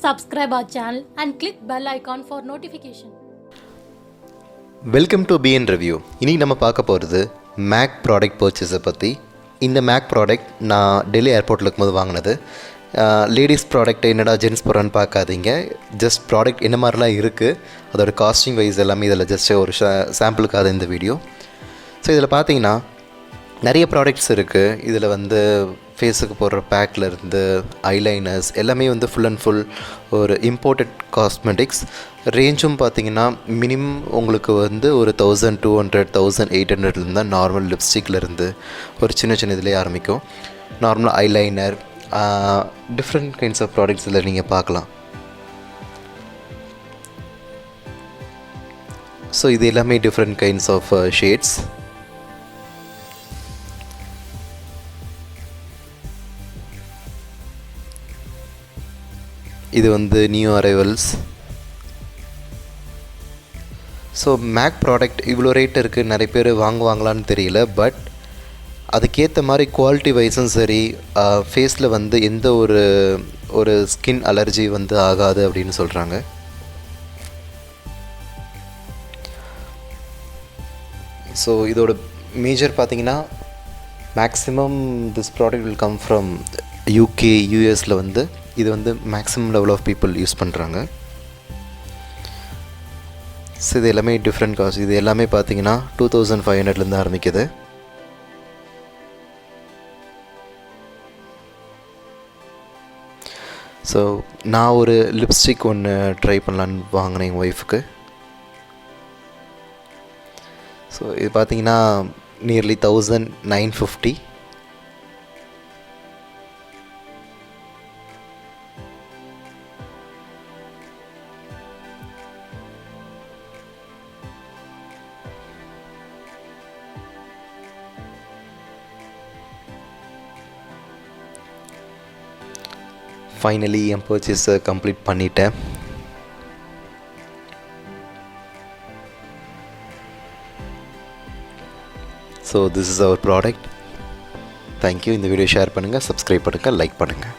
subscribe our channel and click bell icon for notification. Welcome to BN review. இன்றைக்கி நம்ம பார்க்க போகிறது make product பர்ச்சேஸை பற்றி. இந்த மேக் ப்ராடக்ட் நான் டெல்லி ஏர்போர்ட்டில் இருக்கும்போது வாங்கினது. லேடிஸ் ப்ராடக்ட் என்னடா ஜென்ஸ் போகிறான்னு பார்க்காதீங்க. ஜஸ்ட் ப்ராடக்ட் என்ன மாதிரிலாம் இருக்குது, அதோட காஸ்டிங் வைஸ் எல்லாமே இதில் ஜஸ்ட் ஒரு சாம்பிளுக்காக இந்த வீடியோ. ஸோ இதில் பார்த்தீங்கன்னா நிறைய ப்ராடக்ட்ஸ் இருக்குது. இதில் வந்து ஃபேஸுக்கு போடுற பேக்லேருந்து ஐலைனர்ஸ் எல்லாமே வந்து ஃபுல் அண்ட் ஃபுல் ஒரு இம்போர்ட்டட் காஸ்மெட்டிக்ஸ். ரேஞ்சும் பார்த்திங்கன்னா மினிமம் உங்களுக்கு வந்து ஒரு 1200 1800 தான் நார்மல் லிப்ஸ்டிக்லேருந்து ஒரு சின்ன சின்ன இதிலே ஆரம்பிக்கும். Normal eyeliner, different kinds of products இதில் நீங்கள் பார்க்கலாம். ஸோ இது எல்லாமே டிஃப்ரெண்ட் கைண்ட்ஸ் ஆஃப் ஷேட்ஸ். இது வந்து new arrivals. So MAC product இவ்வளோ ரேட் இருக்குது, நிறைய பேர் வாங்குவாங்களான்னு தெரியல. பட் அதுக்கேற்ற மாதிரி குவாலிட்டி வைஸும் சரி, ஃபேஸில் வந்து எந்த ஒரு ஸ்கின் அலர்ஜி வந்து ஆகாது அப்படின்னு சொல்கிறாங்க. ஸோ இதோட மேஜர் பார்த்திங்கன்னா maximum this product will come from UK, யூஎஸில் வந்து இது வந்து maximum level of people use பண்ணுறாங்க. ஸோ இது எல்லாமே டிஃப்ரெண்ட் காஸ்ட். இது எல்லாமே பார்த்தீங்கன்னா 2500 ஆரம்பிக்குது. ஸோ நான் ஒரு லிப்ஸ்டிக் ஒன்று ட்ரை பண்ணலான்னு வாங்கினேன் என் ஒய்ஃபுக்கு. ஸோ இது பார்த்தீங்கன்னா நியர்லி 1950. ஃபைனலி என் பர்ச்சேஸை கம்ப்ளீட் பண்ணிட்டேன். So this is our product. Thank you. இந்த வீடியோ ஷேர் பண்ணுங்கள், சப்ஸ்கிரைப் பண்ணுங்கள், லைக் பண்ணுங்கள்.